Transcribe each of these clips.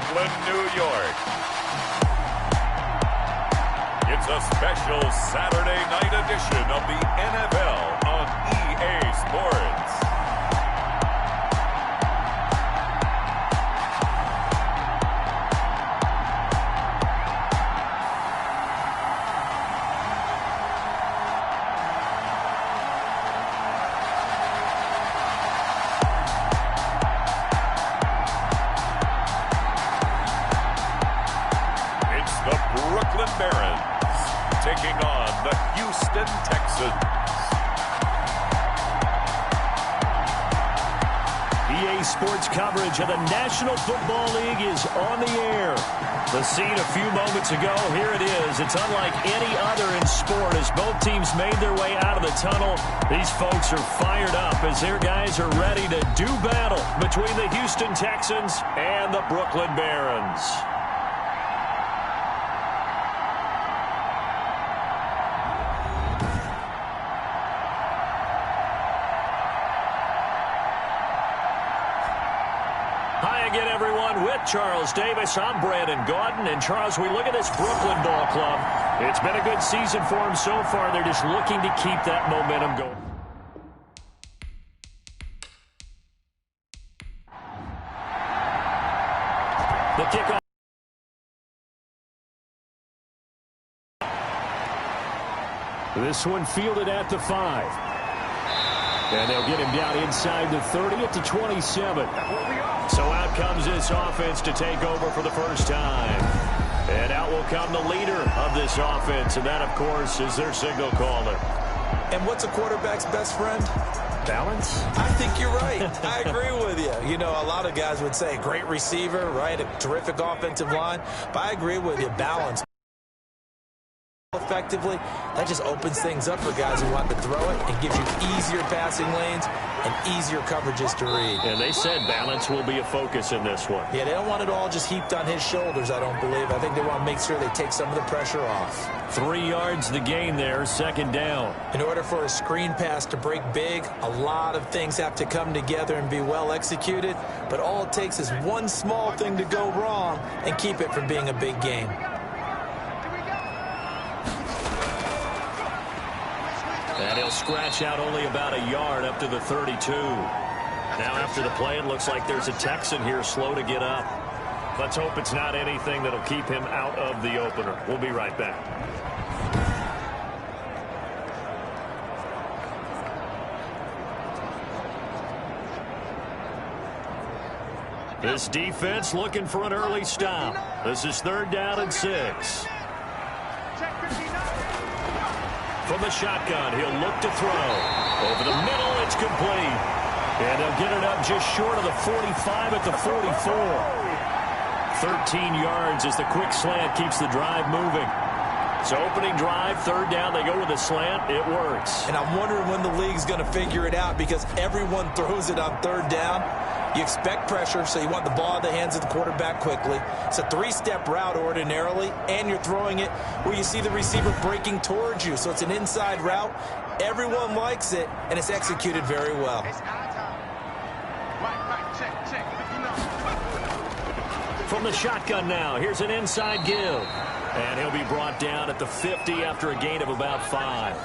Brooklyn, New York. It's a special Saturday night edition of the NFL on EA Sports. Taking on the Houston Texans. EA Sports coverage of the National Football League is on the air. The scene a few moments ago, here it is. It's unlike any other in sport as both teams made their way out of the tunnel. These folks are fired up as their guys are ready to do battle between the Houston Texans and the Brooklyn Barons. Again, everyone, with Charles Davis, I'm Brandon Gaudin. And, Charles, we look at this Brooklyn Ball Club. It's been a good season for them so far. They're just looking to keep that momentum going. The kickoff. This one fielded at the 5. And they'll get him down inside the 30 at the 27. So out comes this offense to take over for the first time. And out will come the leader of this offense. And that, of course, is their signal caller. And what's a quarterback's best friend? Balance? I think you're right. I agree with you. You know, a lot of guys would say great receiver, right? A terrific offensive line. But I agree with you. Balance. Effectively, that just opens things up for guys who want to throw it and gives you easier passing lanes and easier coverages to read. And they said balance will be a focus in this one. Yeah, they don't want it all just heaped on his shoulders, I don't believe. I think they want to make sure they take some of the pressure off. 3 yards the gain there, second down. In order for a screen pass to break big, a lot of things have to come together and be well executed, but all it takes is one small thing to go wrong and keep it from being a big game. And he'll scratch out only about a yard up to the 32. Now after the play, it looks like there's a Texan here slow to get up. Let's hope it's not anything that'll keep him out of the opener. We'll be right back. This defense looking for an early stop. This is 3rd down and 6. From the shotgun, he'll look to throw. Over the middle, it's complete. And they'll get it up just short of the 45 at the 44. 13 yards as the quick slant keeps the drive moving. So opening drive, 3rd down, they go with a slant. It works. And I'm wondering when the league's going to figure it out because everyone throws it on 3rd down. You expect pressure, so you want the ball in the hands of the quarterback quickly. It's a 3-step route ordinarily, and you're throwing it where you see the receiver breaking towards you. So it's an inside route. Everyone likes it, and it's executed very well. From the shotgun now, here's an inside give. And he'll be brought down at the 50 after a gain of about 5.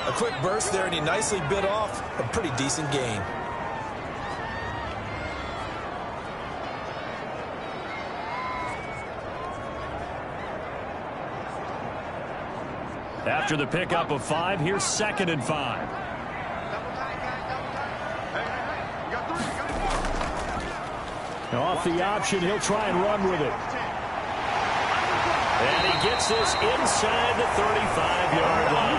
A quick burst there, and he nicely bit off a pretty decent gain. After the pickup of 5, here's 2nd and 5. Off the option, he'll try and run with it. And he gets this inside the 35-yard line.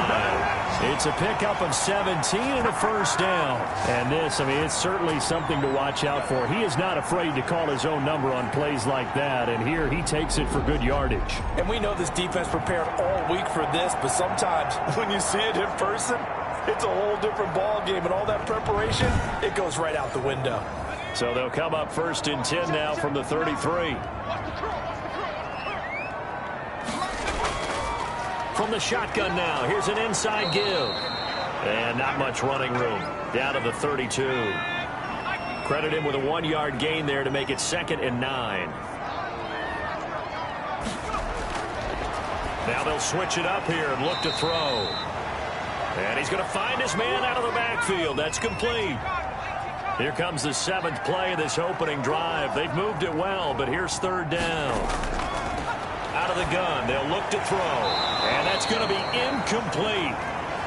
It's a pickup of 17 and a first down. And this, I mean, it's certainly something to watch out for. He is not afraid to call his own number on plays like that. And here he takes it for good yardage. And we know this defense prepared all week for this, but sometimes when you see it in person, it's a whole different ball game. And all that preparation, it goes right out the window. So they'll come up 1st and 10 now from the 33. From the shotgun now, here's an inside give. And not much running room. Down to the 32. Credit him with a 1-yard gain there to make it 2nd and 9. Now they'll switch it up here and look to throw. And he's going to find his man out of the backfield. That's complete. Here comes the 7th play of this opening drive. They've moved it well, but here's 3rd down. Out of the gun, they'll look to throw. And that's going to be incomplete.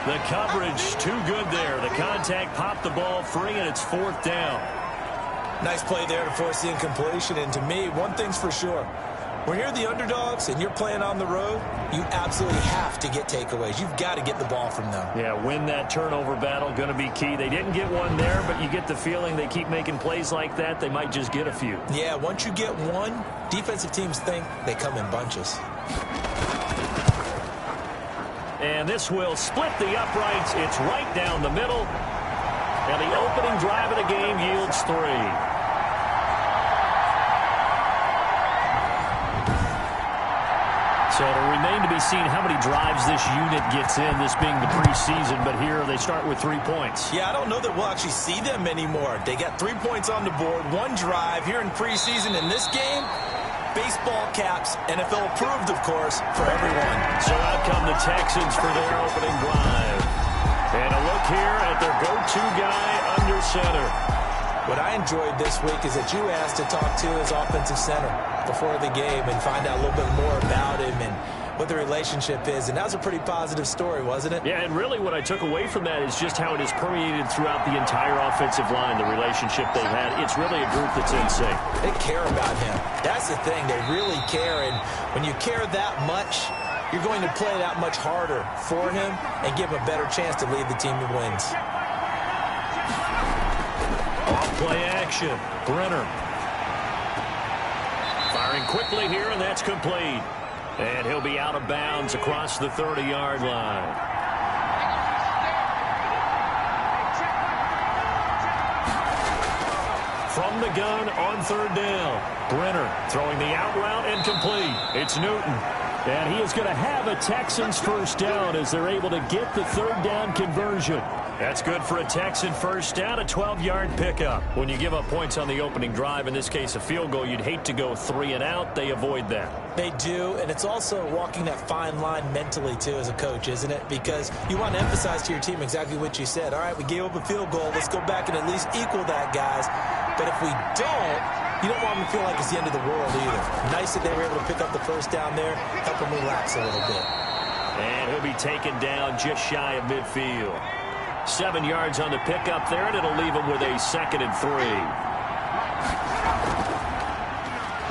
The coverage too good there. The contact popped the ball free, and it's 4th down. Nice play there to force the incompletion. And to me, one thing's for sure. When you're the underdogs and you're playing on the road, you absolutely have to get takeaways. You've got to get the ball from them. Yeah, win that turnover battle, going to be key. They didn't get one there, but you get the feeling they keep making plays like that, they might just get a few. Yeah, once you get one, defensive teams think they come in bunches. And this will split the uprights. It's right down the middle. And the opening drive of the game yields 3. So it'll remain to be seen how many drives this unit gets in, this being the preseason. But here they start with 3 points. Yeah, I don't know that we'll actually see them anymore. They got 3 points on the board, 1 drive here in preseason. In this game, baseball caps, NFL approved, of course, for everyone. So out come the Texans for their opening drive. And a look here at their go-to guy under center. What I enjoyed this week is that you asked to talk to his offensive center before the game and find out a little bit more about him and what the relationship is. And that was a pretty positive story, wasn't it? Yeah, and really what I took away from that is just how it is permeated throughout the entire offensive line, the relationship they've had. It's really a group that's in sync. They care about him. That's the thing. They really care. And when you care that much, you're going to play that much harder for him and give him a better chance to lead the team to wins. Off-play action. Brenner. Firing quickly here, and that's complete. And he'll be out of bounds across the 30-yard line. From the gun on 3rd down. Brenner throwing the out route and complete. It's Newton. And he is going to have a Texans first down as they're able to get the 3rd down conversion. That's good for a Texan first down, a 12-yard pickup. When you give up points on the opening drive, in this case a field goal, you'd hate to go 3 and out. They avoid that. They do, and it's also walking that fine line mentally, too, as a coach, isn't it? Because you want to emphasize to your team exactly what you said. All right, we gave up a field goal. Let's go back and at least equal that, guys. But if we don't, you don't want them to feel like it's the end of the world either. Nice that they were able to pick up the first down there, help them relax a little bit. And he'll be taken down just shy of midfield. 7 yards on the pickup there, and it'll leave him with a 2nd and 3.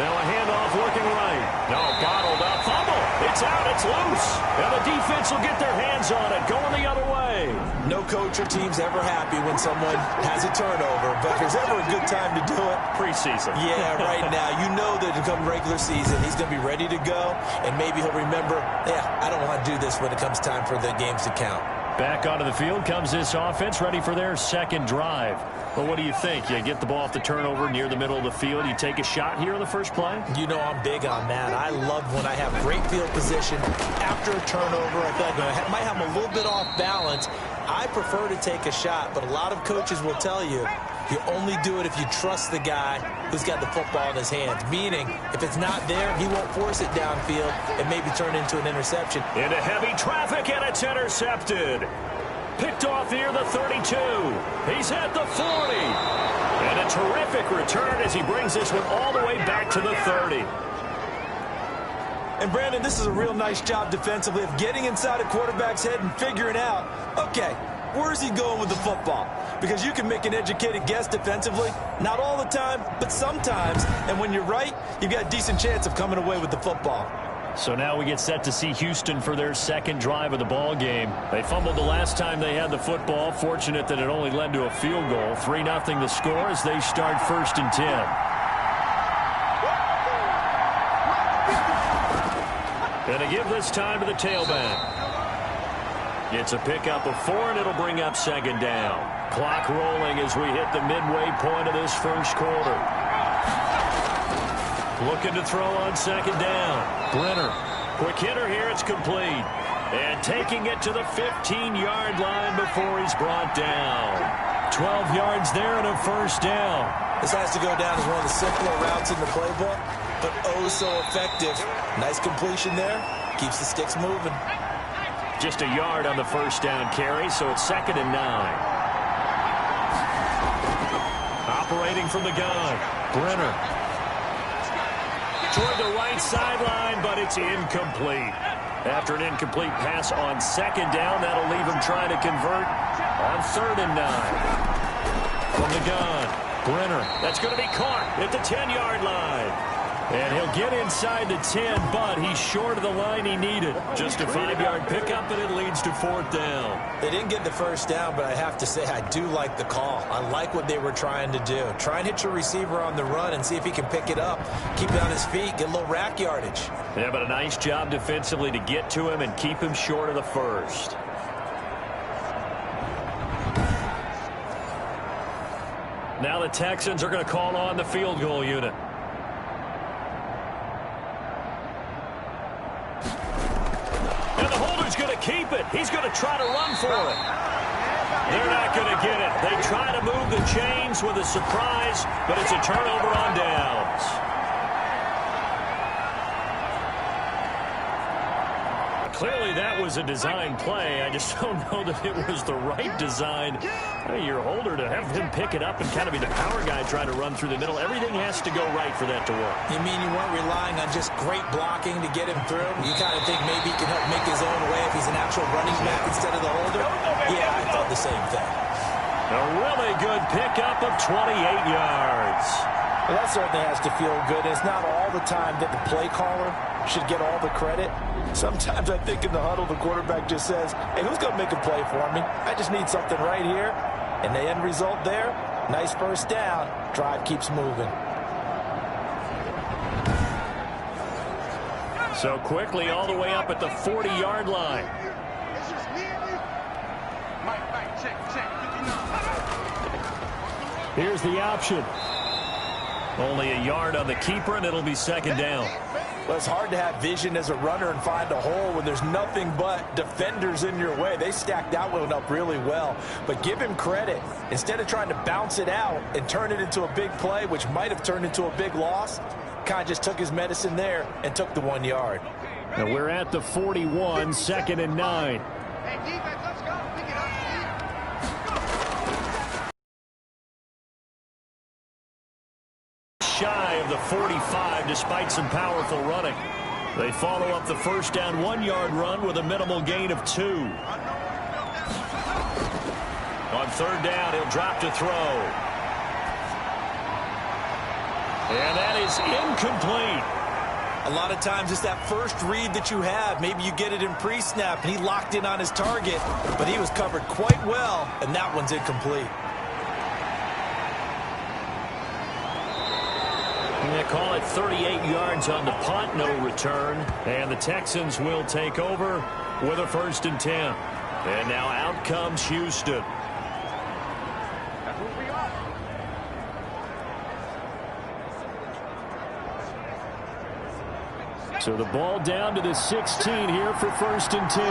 Now a handoff looking right. No, bottled up. Fumble. It's out. It's loose. And the defense will get their hands on it, going the other way. No coach or team's ever happy when someone has a turnover, but if there's ever a good time to do it, preseason. Yeah, right now. You know that come regular season, he's going to be ready to go, and maybe he'll remember, yeah, I don't want to do this when it comes time for the games to count. Back onto the field comes this offense, ready for their 2nd drive. Well, what do you think? You get the ball off the turnover near the middle of the field. You take a shot here on the first play? You know I'm big on that. I love when I have great field position after a turnover. I feel like I might have them a little bit off balance. I prefer to take a shot, but a lot of coaches will tell you, you only do it if you trust the guy who's got the football in his hands. Meaning, if it's not there, he won't force it downfield and maybe turn into an interception. Into heavy traffic, and it's intercepted. Picked off near the 32. He's at the 40. And a terrific return as he brings this one all the way back to the 30. And, Brandon, this is a real nice job defensively of getting inside a quarterback's head and figuring out, okay, where's he going with the football? Because you can make an educated guess defensively. Not all the time, but sometimes. And when you're right, you've got a decent chance of coming away with the football. So now we get set to see Houston for their 2nd drive of the ball game. They fumbled the last time they had the football. Fortunate that it only led to a field goal. 3-0 the score as they start 1st and 10. And to give this time to the tailback. It's a pickup of 4, and it'll bring up 2nd down. Clock rolling as we hit the midway point of this first quarter. Looking to throw on 2nd down. Brenner. Quick hitter here. It's complete. And taking it to the 15-yard line before he's brought down. 12 yards there and a first down. This has to go down as one of the simpler routes in the playbook, but oh so effective. Nice completion there. Keeps the sticks moving. Just a yard on the first down carry, so it's 2nd and 9. Operating from the gun, Brenner. Toward the right sideline, but it's incomplete. After an incomplete pass on 2nd down, that'll leave him trying to convert on 3rd and 9. From the gun, Brenner. That's going to be caught at the 10-yard line. And he'll get inside the 10, but he's short of the line he needed. Just a 5-yard pickup, and it leads to 4th down. They didn't get the first down, but I have to say I do like the call. I like what they were trying to do. Try and hit your receiver on the run and see if he can pick it up. Keep it on his feet, get a little rack yardage. Yeah, but a nice job defensively to get to him and keep him short of the first. Now the Texans are going to call on the field goal unit. Going to keep it. He's going to try to run for it. They're not going to get it. They try to move the chains with a surprise, but it's a turnover on downs. Clearly that was a design play. I just don't know that it was the right design. Your holder to have him pick it up and kind of be the power guy trying to run through the middle. Everything has to go right for that to work. You mean you weren't relying on just great blocking to get him through? You kind of think maybe he can help make his own way if he's an actual running back instead of the holder? Yeah, I thought the same thing. A really good pickup of 28 yards. Well, that certainly has to feel good. It's not all the time that the play caller should get all the credit. Sometimes I think in the huddle, the quarterback just says, hey, who's going to make a play for me? I just need something right here. And the end result there, nice first down. Drive keeps moving. So quickly all the way up at the 40-yard line. Here's the option. Only a yard on the keeper, and it'll be 2nd down. Well, it's hard to have vision as a runner and find a hole when there's nothing but defenders in your way. They stacked that one up really well. But give him credit. Instead of trying to bounce it out and turn it into a big play, which might have turned into a big loss, kind of just took his medicine there and took the 1 yard. Now we're at the 41, 2nd and 9. Hey, defense, let's go. Pick it up. Shy of the 45 despite some powerful running. They follow up the first down 1-yard run with a minimal gain of 2. On 3rd down, he'll drop to throw. And that is incomplete. A lot of times it's that first read that you have. Maybe you get it in pre-snap, and he locked in on his target, but he was covered quite well, and that one's incomplete. They call it 38 yards on the punt, no return. And the Texans will take over with a 1st and 10. And now out comes Houston. So the ball down to the 16 here for 1st and 10.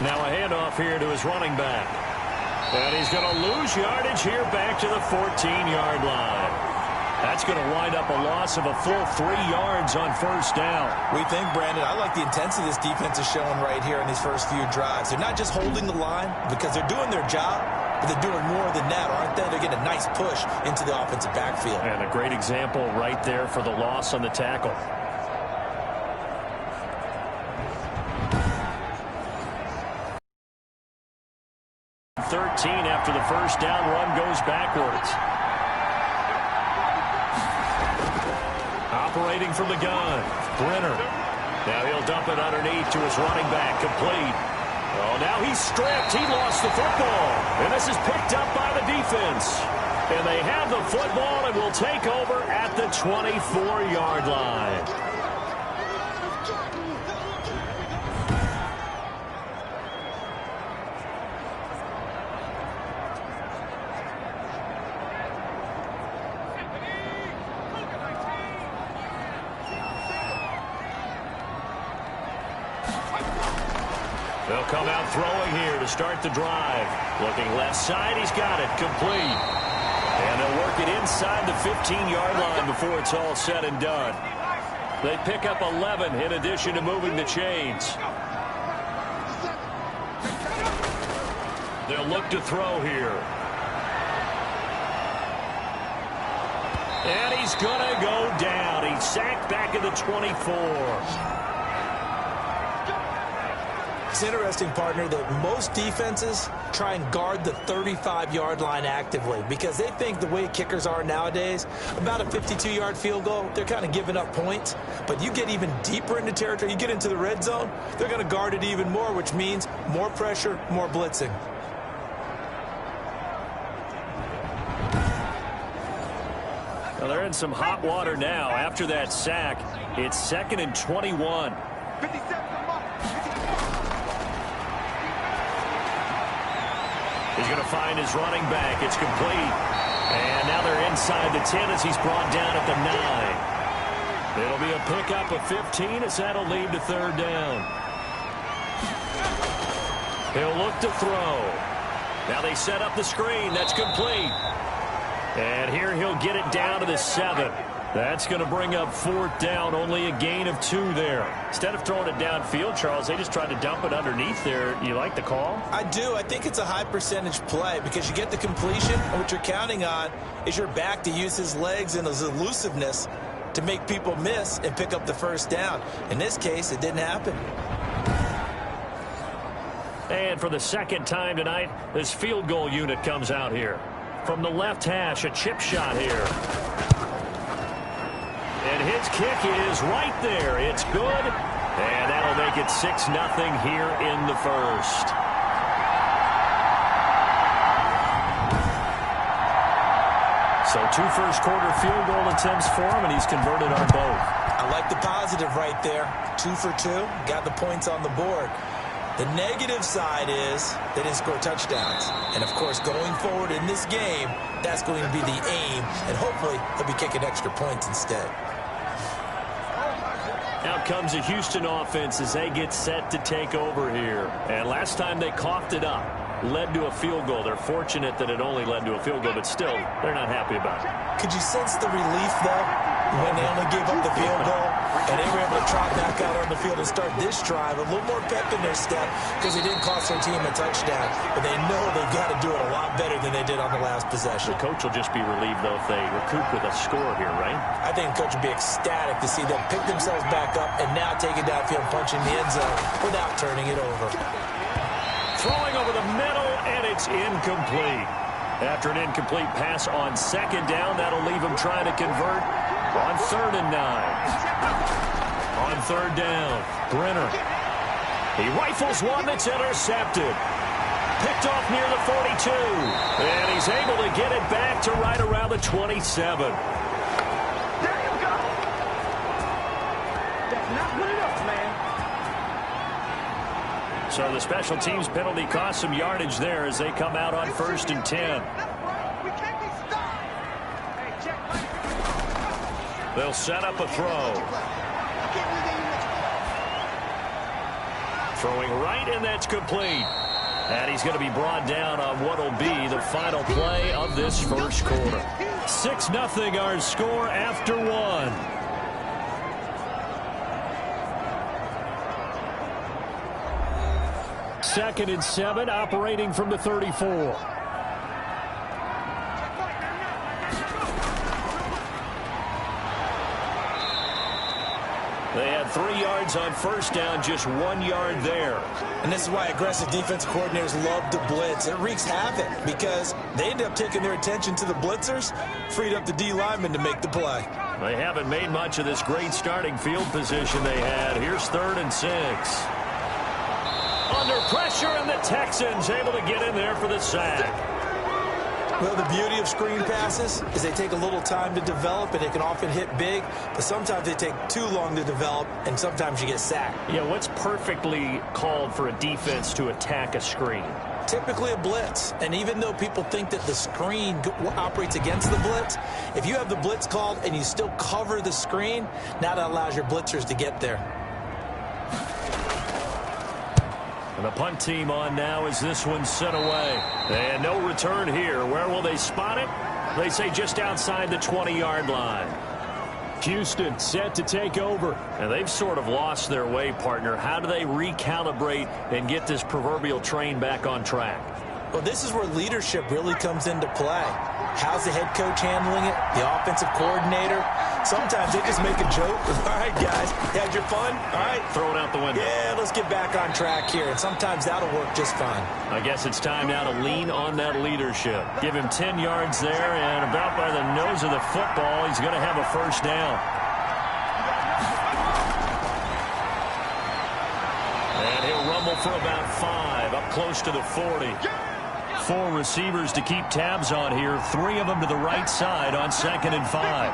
Now a handoff here to his running back. And he's going to lose yardage here back to the 14-yard line. That's going to wind up a loss of a full 3 yards on 1st down. We think, Brandon, I like the intensity this defense is showing right here in these first few drives. They're not just holding the line because they're doing their job, but they're doing more than that, aren't they? They're getting a nice push into the offensive backfield. And a great example right there for the loss on the tackle. 13 after the first down run goes backwards. Operating from the gun, Brenner. Now he'll dump it underneath to his running back, complete. Oh, now he's stripped. He lost the football. And this is picked up by the defense. And they have the football and will take over at the 24-yard line. They'll come out throwing here to start the drive. Looking left side, he's got it, complete. And they'll work it inside the 15-yard line before it's all said and done. They pick up 11 in addition to moving the chains. They'll look to throw here. And he's going to go down. He's sacked back at the 24. It's interesting, partner, that most defenses try and guard the 35-yard line actively because they think the way kickers are nowadays, about a 52-yard field goal, they're kind of giving up points. But you get even deeper into territory, you get into the red zone, they're going to guard it even more, which means more pressure, more blitzing. Well, they're in some hot water now. After that sack, it's 2nd and 21. 57. He's going to find his running back. It's complete. And now they're inside the 10 as he's brought down at the 9. It'll be a pickup of 15 as that'll lead to 3rd down. He'll look to throw. Now they set up the screen. That's complete. And here he'll get it down to the 7. That's going to bring up 4th down, only a gain of 2 there. Instead of throwing it downfield, Charles, they just tried to dump it underneath there. You like the call? I do. I think it's a high percentage play because you get the completion, and what you're counting on is your back to use his legs and his elusiveness to make people miss and pick up the 1st down. In this case, it didn't happen. And for the 2nd time tonight, this field goal unit comes out here. From the left hash, a chip shot here. And his kick is right there. It's good. And that'll make it 6-0 here in the 1st. So 2 first-quarter field goal attempts for him, and he's converted on both. I like the positive right there. 2 for 2. Got the points on the board. The negative side is they didn't score touchdowns. And, of course, going forward in this game, that's going to be the aim. And hopefully he'll be kicking extra points instead. Out comes the Houston offense as they get set to take over here. And last time they coughed it up, led to a field goal. They're fortunate that it only led to a field goal, but still, they're not happy about it. Could you sense the relief, though, when they only gave up the field goal and they were able to trot back out on the field and start this drive? A little more pep in their step because they didn't cost their team a touchdown, but they know they've got to do it a lot better than they did on the last possession. The coach will just be relieved, though, if they recoup with a score here, right? I think the coach would be ecstatic to see them pick themselves back up and now take it downfield, punching the end zone without turning it over. Throwing over the middle, and it's incomplete. After an incomplete pass on 2nd down, that'll leave him trying to convert on 3rd and 9. On 3rd down, Brenner. He rifles one that's intercepted. Picked off near the 42. And he's able to get it back to right around the 27. There you go. That's not good enough, man. So the special teams penalty cost some yardage there as they come out on 1st and 10. We can't be stopped. Hey, check. They'll set up a throw. Throwing right, and that's complete. And he's going to be brought down on what will be the final play of this 1st quarter. 6-0 our score after 1. Second and 7, operating from the 34. They had 3 yards on 1st down, just 1 yard there. And this is why aggressive defensive coordinators love to blitz. It wreaks havoc because they end up taking their attention to the blitzers, freed up the D linemen to make the play. They haven't made much of this great starting field position they had. Here's 3rd and 6. Under pressure, and the Texans able to get in there for the sack. Well, the beauty of screen passes is they take a little time to develop, and they can often hit big, but sometimes they take too long to develop, and sometimes you get sacked. Yeah, what's perfectly called for a defense to attack a screen? Typically a blitz, and even though people think that the screen operates against the blitz, if you have the blitz called and you still cover the screen, now that allows your blitzers to get there. And the punt team on now as this one sent away. And no return here. Where will they spot it? They say just outside the 20-yard line. Houston set to take over. And they've sort of lost their way, partner. How do they recalibrate and get this proverbial train back on track? Well, this is where leadership really comes into play. How's the head coach handling it? The offensive coordinator? Sometimes they just make a joke. All right, guys, you had your fun? All right. Throw it out the window. Yeah, let's get back on track here. And sometimes that'll work just fine. I guess it's time now to lean on that leadership. Give him 10 yards there, and about by the nose of the football, he's going to have a first down. And he'll rumble for about 5, up close to the 40. 4 receivers to keep tabs on here. 3 of them to the right side on 2nd and 5.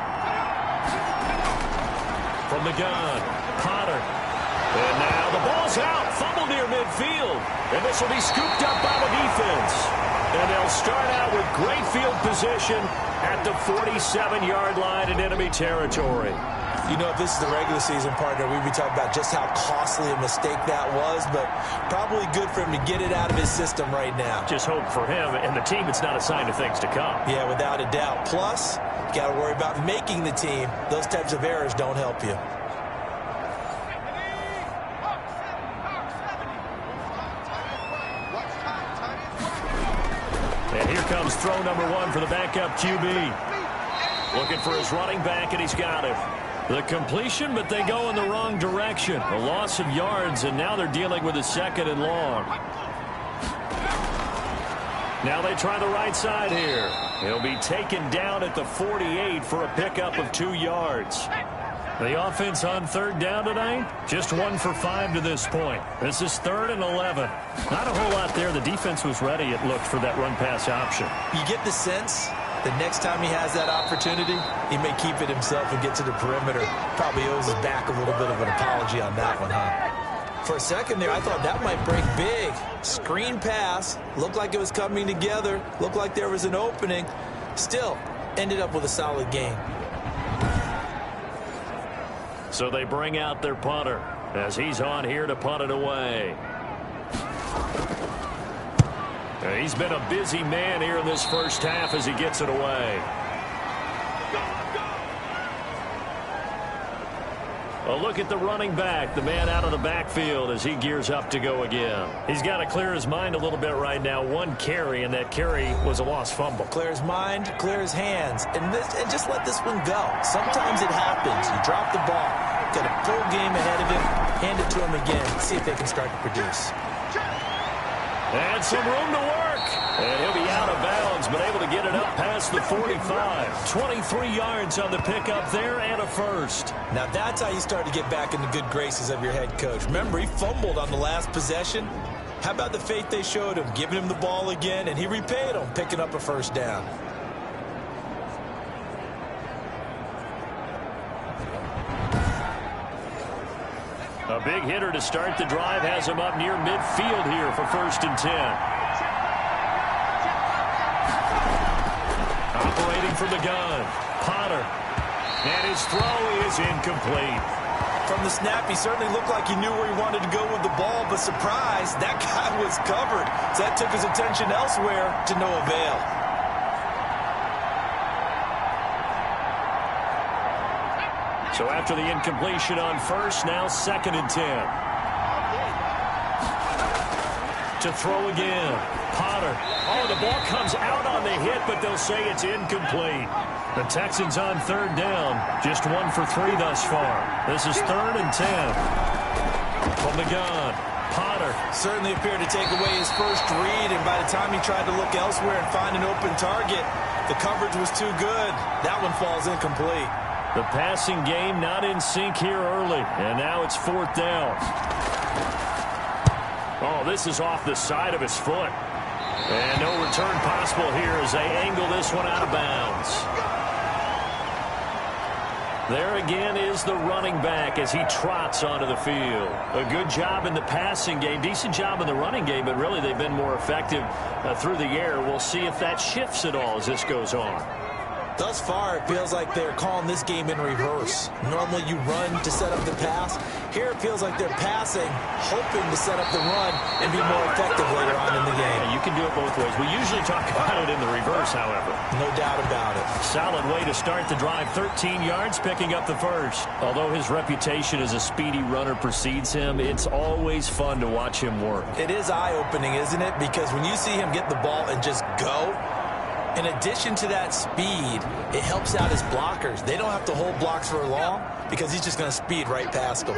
From the gun, Potter. And now the ball's out. Fumble near midfield. And this will be scooped up by the defense. And they'll start out with great field position at the 47-yard line in enemy territory. You know, if this is the regular season, partner, we'd be talking about just how costly a mistake that was, but probably good for him to get it out of his system right now. Just hope for him and the team it's not a sign of things to come. Yeah, without a doubt. Plus, you got to worry about making the team. Those types of errors don't help you. And here comes throw number 1 for the backup QB. Looking for his running back, and he's got him. The completion, but they go in the wrong direction. A loss of yards, and now they're dealing with a 2nd and long. Now they try the right side here. He'll be taken down at the 48 for a pickup of 2 yards. The offense on 3rd down tonight, just 1 for 5 to this point. This is 3rd and 11. Not a whole lot there. The defense was ready, it looked, for that run-pass option. You get the sense the next time he has that opportunity, he may keep it himself and get to the perimeter. Probably owes his back a little bit of an apology on that one, huh? For a second there, I thought that might break big. Screen pass. Looked like it was coming together. Looked like there was an opening. Still, ended up with a solid game. So they bring out their punter as he's on here to punt it away. He's been a busy man here in this first half as he gets it away. A look at the running back, the man out of the backfield as he gears up to go again. He's got to clear his mind a little bit right now. 1 carry, and that carry was a lost fumble. Clear his mind, clear his hands, and just let this one go. Sometimes it happens. You drop the ball. Got a full game ahead of him. Hand it to him again. See if they can start to produce. And some room to work. And he'll be out of bounds, but able to get it up past the 45. 23 yards on the pickup there and a first. Now that's how you start to get back in the good graces of your head coach. Remember, he fumbled on the last possession. How about the faith they showed him, giving him the ball again, and he repaid them, picking up a first down. A big hitter to start the drive has him up near midfield here for 1st and 10. Operating from the gun, Potter. And his throw is incomplete. From the snap, he certainly looked like he knew where he wanted to go with the ball, but surprise, that guy was covered. So that took his attention elsewhere to no avail. So after the incompletion on 1st, now 2nd and 10. To throw again, Potter. Oh, the ball comes out on the hit, but they'll say it's incomplete. The Texans on 3rd down, just 1 for 3 thus far. This is 3rd and 10. From the gun, Potter. Certainly appeared to take away his first read, and by the time he tried to look elsewhere and find an open target, the coverage was too good. That one falls incomplete. The passing game not in sync here early, and now it's 4th down. Oh, this is off the side of his foot. And no return possible here as they angle this one out of bounds. There again is the running back as he trots onto the field. A good job in the passing game, decent job in the running game, but really they've been more effective through the air. We'll see if that shifts at all as this goes on. Thus far, it feels like they're calling this game in reverse. Normally you run to set up the pass. Here it feels like they're passing, hoping to set up the run and be more effective later on in the game. Yeah, you can do it both ways. We usually talk about it in the reverse, however. No doubt about it. Solid way to start the drive. 13 yards, picking up the first. Although his reputation as a speedy runner precedes him, it's always fun to watch him work. It is eye-opening, isn't it? Because when you see him get the ball and just go, in addition to that speed, it helps out his blockers. They don't have to hold blocks for long because he's just going to speed right past them.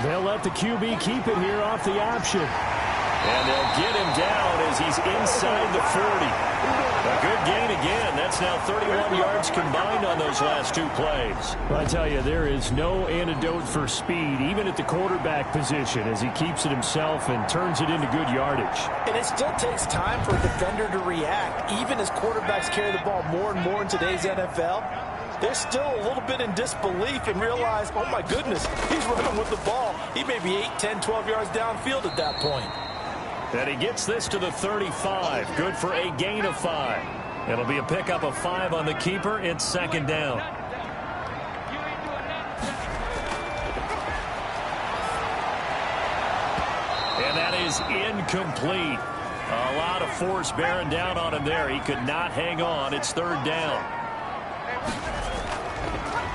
They'll let the QB keep it here off the option. And they'll get him down as he's inside the 40. A good gain again. That's now 31 yards combined on those last two plays. I tell you, there is no antidote for speed, even at the quarterback position, as he keeps it himself and turns it into good yardage. And it still takes time for a defender to react. Even as quarterbacks carry the ball more and more in today's NFL, they're still a little bit in disbelief and realize, oh my goodness, he's running with the ball. He may be 8, 10, 12 yards downfield at that point. And he gets this to the 35. Good for a gain of 5. It'll be a pickup of 5 on the keeper. It's second down. And that is incomplete. A lot of force bearing down on him there. He could not hang on. It's third down.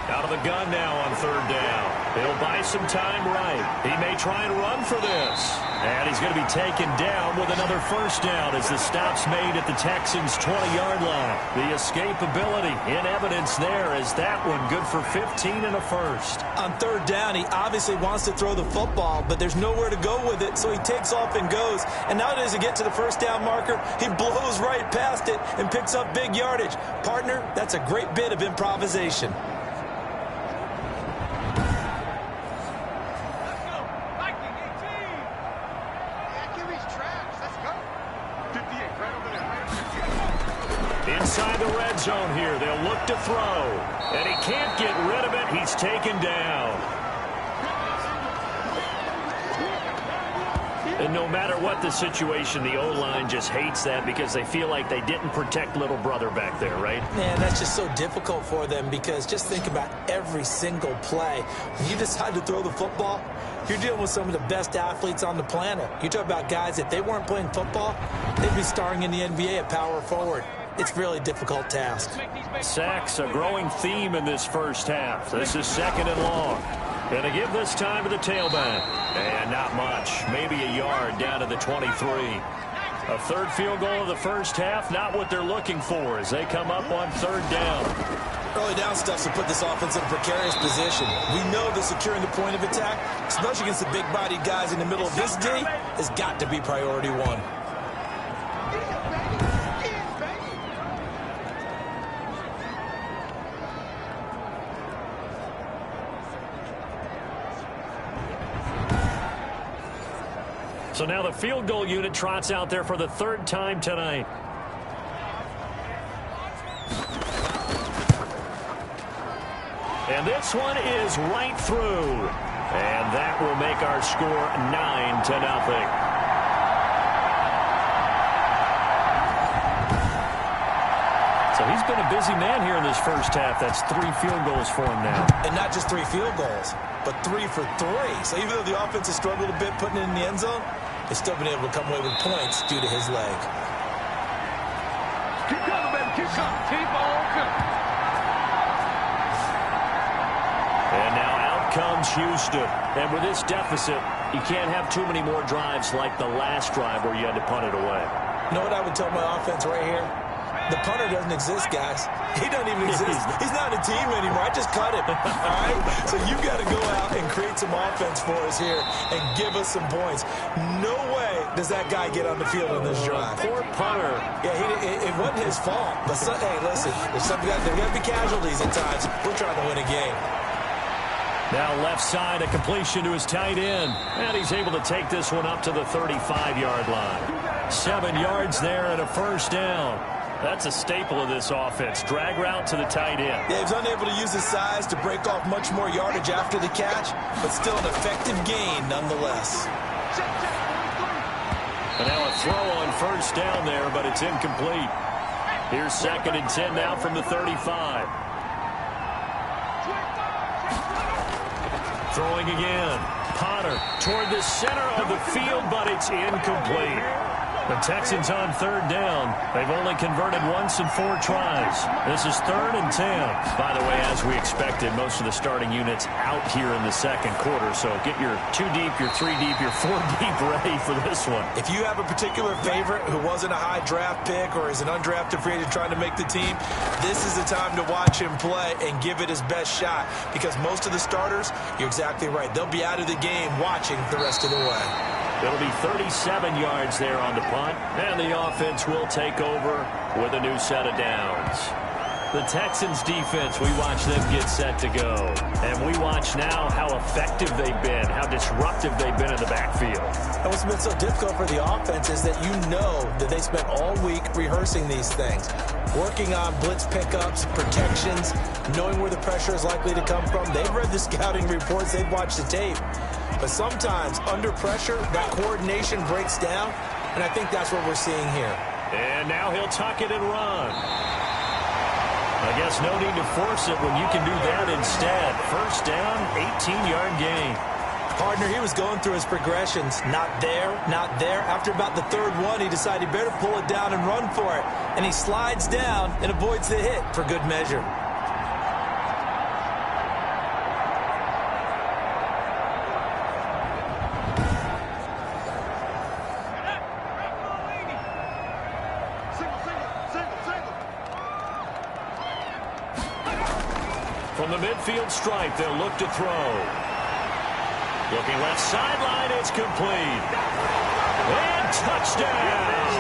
Out of the gun now on third down. He'll buy some time right. He may try and run for this. And he's going to be taken down with another first down as the stop's made at the Texans' 20-yard line. The escapability in evidence there as that one good for 15 and a first. On third down, he obviously wants to throw the football, but there's nowhere to go with it, so he takes off and goes. And now as he gets to the first down marker, he blows right past it and picks up big yardage. Partner, that's a great bit of improvisation. Inside the red zone here, they'll look to throw. And he can't get rid of it. He's taken down. And no matter what the situation, the O-line just hates that because they feel like they didn't protect little brother back there, right? Man, that's just so difficult for them because just think about every single play. When you decide to throw the football, you're dealing with some of the best athletes on the planet. You talk about guys, if they weren't playing football, they'd be starring in the NBA at power forward. It's really a difficult task. Sacks, a growing theme in this first half. This is second and long. Going to give this time to the tailback. And not much. Maybe a yard down to the 23. A third field goal of the first half, not what they're looking for as they come up on third down. Early down stuff to put this offense in a precarious position. We know that securing the point of attack, especially against the big-bodied guys in the middle of this D, has got to be priority one. So now the field goal unit trots out there for the third time tonight. And this one is right through. And that will make our score 9-0. So he's been a busy man here in this first half. That's 3 field goals for him now. And not just 3 field goals, but 3 for 3. So even though the offense has struggled a bit putting it in the end zone, they've still been able to come away with points due to his leg. Keep coming, baby. Keep coming. Keep on coming. And now out comes Houston. And with this deficit, you can't have too many more drives like the last drive where you had to punt it away. You know what I would tell my offense right here? The punter doesn't exist, guys. He doesn't even exist. He's not a team anymore. I just cut him. All right? So you got to go out and create some offense for us here and give us some points. No way does that guy get on the field in this drive. Poor punter. Yeah, it wasn't his fault. But, hey, listen, there's going to be casualties at times. We're trying to win a game. Now left side, a completion to his tight end. And he's able to take this one up to the 35-yard line. 7 yards there and a first down. That's a staple of this offense. Drag route to the tight end. Yeah, he was unable to use his size to break off much more yardage after the catch, but still an effective gain nonetheless. And now a throw on first down there, but it's incomplete. Here's 2nd and 10 now from the 35. Throwing again. Potter toward the center of the field, but it's incomplete. The Texans on 3rd down. They've only converted once in 4 tries. This is 3rd and 10. By the way, as we expected, most of the starting units out here in the 2nd quarter. So get your 2 deep, your 3 deep, your 4 deep ready for this one. If you have a particular favorite who wasn't a high draft pick or is an undrafted free agent trying to make the team, this is the time to watch him play and give it his best shot. Because most of the starters, you're exactly right, they'll be out of the game watching the rest of the way. It'll be 37 yards there on the punt, and the offense will take over with a new set of downs. The Texans defense, we watch them get set to go. And we watch now how effective they've been, how disruptive they've been in the backfield. And what's been so difficult for the offense is that you know that they spent all week rehearsing these things, working on blitz pickups, protections, knowing where the pressure is likely to come from. They've read the scouting reports. They've watched the tape. But sometimes, under pressure, that coordination breaks down, and I think that's what we're seeing here. And now he'll tuck it and run. I guess no need to force it when you can do that instead. First down, 18-yard gain. Partner, he was going through his progressions. Not there, not there. After about the 3rd one, he decided he better pull it down and run for it. And he slides down and avoids the hit for good measure. From the midfield stripe, they'll look to throw. Looking left sideline, it's complete. And touchdown!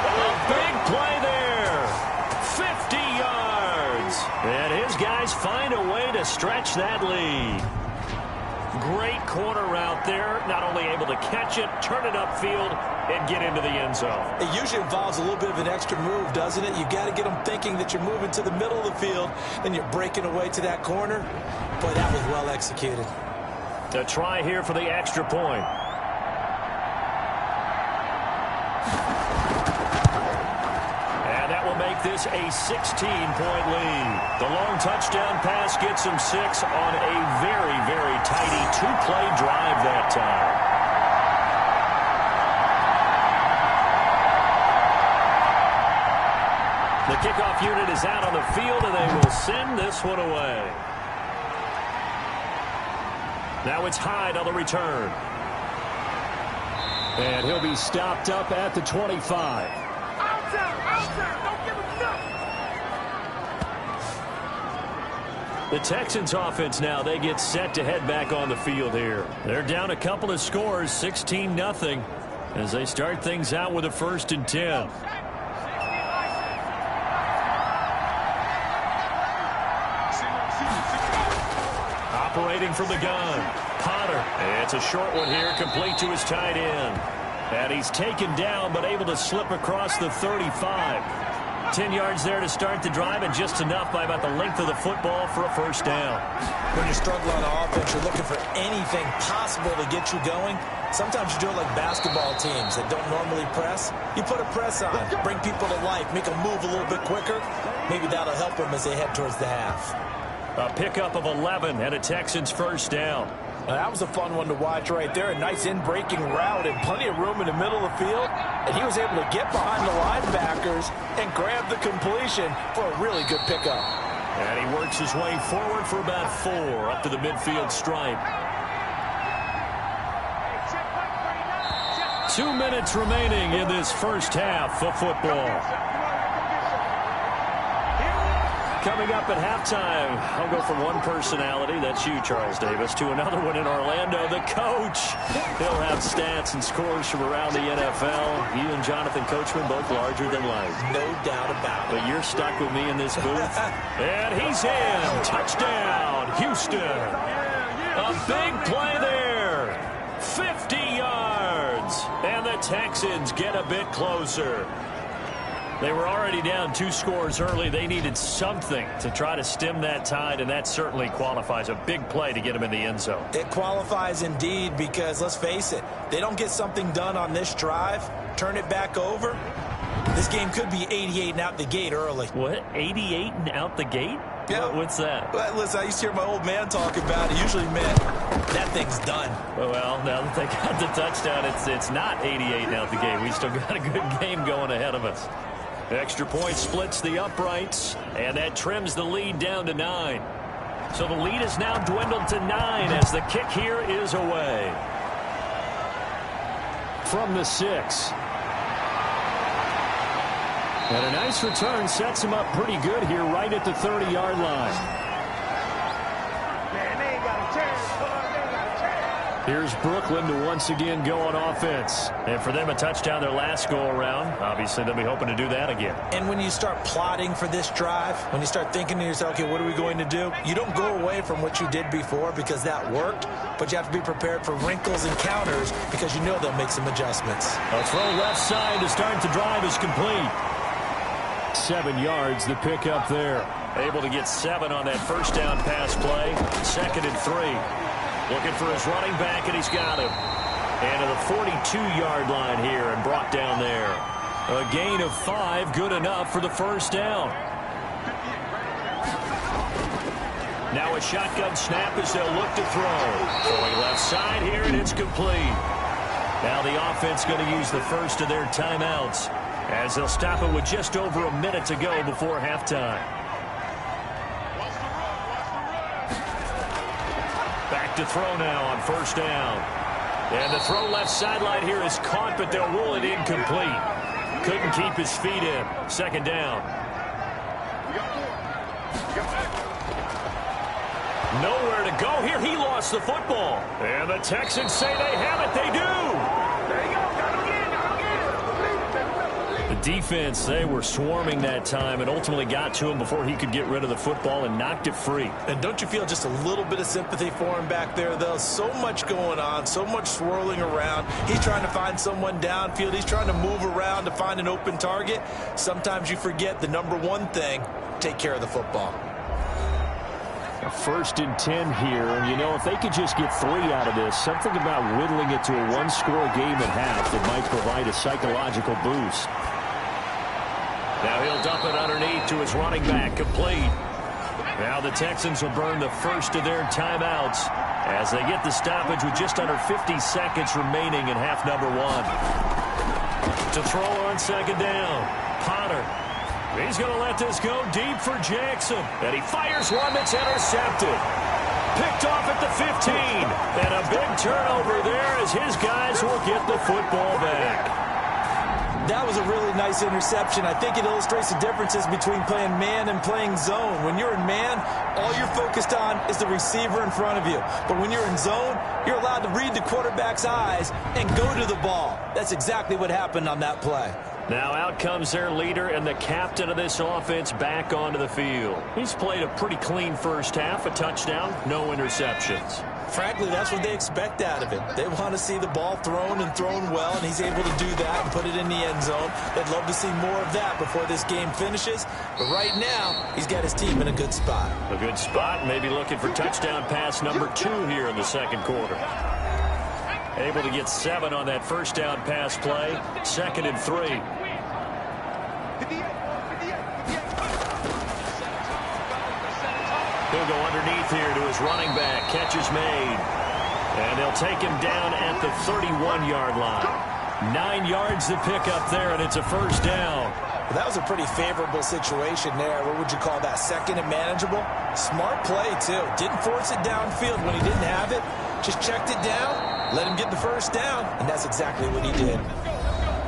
A big play there. 50 yards. And his guys find a way to stretch that lead. Great corner route there. Not only able to catch it, turn it upfield, and get into the end zone. It usually involves a little bit of an extra move, doesn't it? You got to get them thinking that you're moving to the middle of the field and you're breaking away to that corner. Boy, that was well executed. A try here for the extra point. And that will make this a 16-point lead. The long touchdown pass gets them 6 on a very, very tidy 2-play drive that time. The kickoff unit is out on the field, and they will send this one away. Now it's Hyde on the return. And he'll be stopped up at the 25. The Texans offense now, they get set to head back on the field here. They're down a couple of scores, 16-0, as they start things out with a 1st and 10. Operating from the gun, Potter. It's a short one here, complete to his tight end. And he's taken down, but able to slip across the 35. 10 yards there to start the drive, and just enough by about the length of the football for a 1st down. When you're struggling on offense, you're looking for anything possible to get you going. Sometimes you do it like basketball teams that don't normally press. You put a press on, bring people to life, make them move a little bit quicker. Maybe that'll help them as they head towards the half. A pickup of 11 and a Texans 1st down. Now, that was a fun one to watch right there. A nice in-breaking route and plenty of room in the middle of the field. And he was able to get behind the linebackers and grab the completion for a really good pickup. And he works his way forward for about 4 up to the midfield stripe. 2 minutes remaining in this first half of football. Coming up at halftime, I'll go from one personality, that's you, Charles Davis, to another one in Orlando, the coach. He'll have stats and scores from around the NFL. You and Jonathan Coachman, both larger than life. No doubt about it. But you're stuck with me in this booth. And he's in. Touchdown, Houston. A big play there. 50 yards. And the Texans get a bit closer. They were already down 2 scores early. They needed something to try to stem that tide, and that certainly qualifies. A big play to get them in the end zone. It qualifies indeed because, let's face it, they don't get something done on this drive, turn it back over. This game could be 88 and out the gate early. What? 88 and out the gate? Yeah. What's that? Well, listen, I used to hear my old man talk about it. Usually meant that thing's done. Well, now that they got the touchdown, it's not 88 and out the gate. We still got a good game going ahead of us. Extra point splits the uprights, and that trims the lead down to 9. So the lead is now dwindled to 9 as the kick here is away. From the 6. And a nice return sets him up pretty good here right at the 30-yard line. Man, they ain't got a chance. They ain't got a chance. Here's Brooklyn to once again go on offense. And for them, a touchdown their last go-around. Obviously, they'll be hoping to do that again. And when you start plotting for this drive, when you start thinking to yourself, okay, what are we going to do? You don't go away from what you did before because that worked, but you have to be prepared for wrinkles and counters because you know they'll make some adjustments. A throw left side to start the drive is complete. 7 yards, the pickup there. Able to get 7 on that first down pass play. 2nd and 3. Looking for his running back, and he's got him. And to the 42-yard line here and brought down there. A gain of 5, good enough for the first down. Now a shotgun snap as they'll look to throw. Throwing left side here, and it's complete. Now the offense going to use the first of their timeouts, as they'll stop it with just over a minute to go before halftime. Back to throw now on first down. And the throw left sideline here is caught, but they'll rule it incomplete. Couldn't keep his feet in. 2nd down. Nowhere to go here. He lost the football. And the Texans say they have it. They do. There you go. Got him again. The defense, they were swarming that time and ultimately got to him before he could get rid of the football and knocked it free. And don't you feel just a little bit of sympathy for him back there, though? So much going on, so much swirling around. He's trying to find someone downfield. He's trying to move around to find an open target. Sometimes you forget the number one thing, take care of the football. A 1st and 10 here, and you know, if they could just get 3 out of this, something about whittling it to a 1-score game at half that might provide a psychological boost. Now he'll dump it underneath to his running back, complete. Now the Texans will burn the first of their timeouts as they get the stoppage with just under 50 seconds remaining in half number 1. To throw on 2nd down, Potter. He's going to let this go deep for Jackson. And he fires one that's intercepted. Picked off at the 15. And a big turnover there as his guys will get the football back. That was a really nice interception. I think it illustrates the differences between playing man and playing zone. When you're in man, all you're focused on is the receiver in front of you. But when you're in zone, you're allowed to read the quarterback's eyes and go to the ball. That's exactly what happened on that play. Now out comes their leader and the captain of this offense back onto the field. He's played a pretty clean first half, a touchdown, no interceptions. Frankly, that's what they expect out of him. They want to see the ball thrown and thrown well, and he's able to do that and put it in the end zone. They'd love to see more of that before this game finishes. But right now, he's got his team in a good spot. A good spot, maybe looking for touchdown pass number 2 here in the 2nd quarter. Able to get 7 on that first down pass play. 2nd and 3. He'll go underneath here to his running back. Catch is made. And they'll take him down at the 31-yard line. 9 yards to pick up there, and it's a first down. Well, that was a pretty favorable situation there. What would you call that? 2nd and manageable? Smart play, too. Didn't force it downfield when he didn't have it. Just checked it down, let him get the first down, and that's exactly what he did.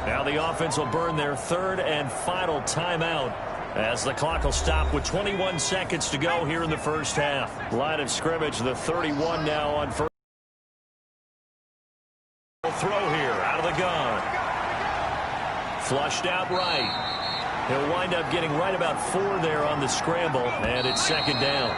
Now the offense will burn their 3rd and final timeout as the clock will stop with 21 seconds to go here in the first half. Line of scrimmage, the 31 now on first. Throw here out of the gun. Flushed out right. He'll wind up getting right about 4 there on the scramble, and it's 2nd down.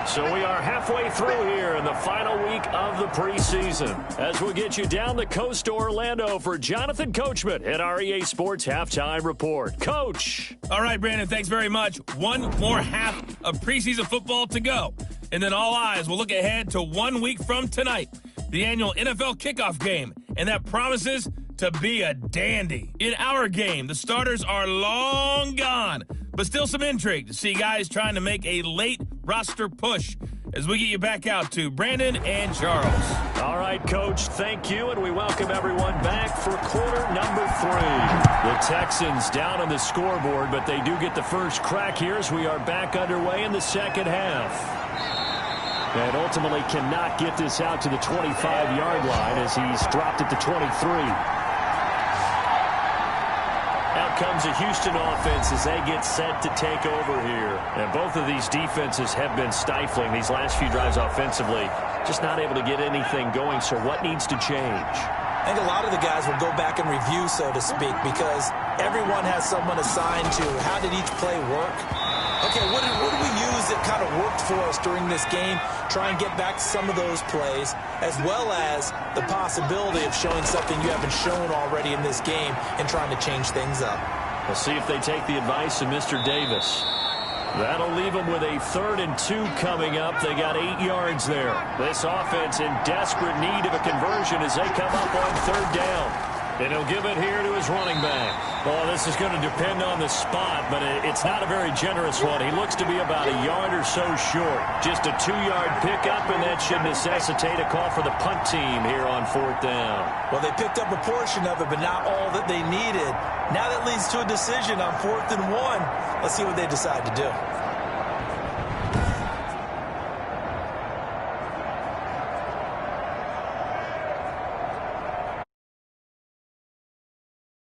So we are halfway through here in the final week of the preseason as we get you down the coast to Orlando for Jonathan Coachman at our EA Sports Halftime Report. Coach. All right, Brandon, thanks very much. One more half of preseason football to go. And then all eyes will look ahead to 1 week from tonight, the annual NFL kickoff game. And that promises to be a dandy. In our game, the starters are long gone, but still some intrigue to see guys trying to make a late roster push as we get you back out to Brandon and Charles. All right, Coach, thank you, and we welcome everyone back for quarter number 3. The Texans down on the scoreboard, but they do get the first crack here as we are back underway in the second half. And ultimately cannot get this out to the 25-yard line as he's dropped at the 23. Out comes a Houston offense as they get set to take over here. And both of these defenses have been stifling these last few drives offensively. Just not able to get anything going, so what needs to change? I think a lot of the guys will go back and review, so to speak, because everyone has someone assigned to how did each play work. Okay, what did we use that kind of worked for us during this game? Try and get back to some of those plays, as well as the possibility of showing something you haven't shown already in this game and trying to change things up. We'll see if they take the advice of Mr. Davis. That'll leave them with a 3rd and 2 coming up. They got 8 yards there. This offense in desperate need of a conversion as they come up on 3rd down. And he'll give it here to his running back. Well, this is going to depend on the spot, but it's not a very generous one. He looks to be about a yard or so short. Just a 2-yard pickup, and that should necessitate a call for the punt team here on 4th down. Well, they picked up a portion of it, but not all that they needed. Now that leads to a decision on 4th and 1. Let's see what they decide to do.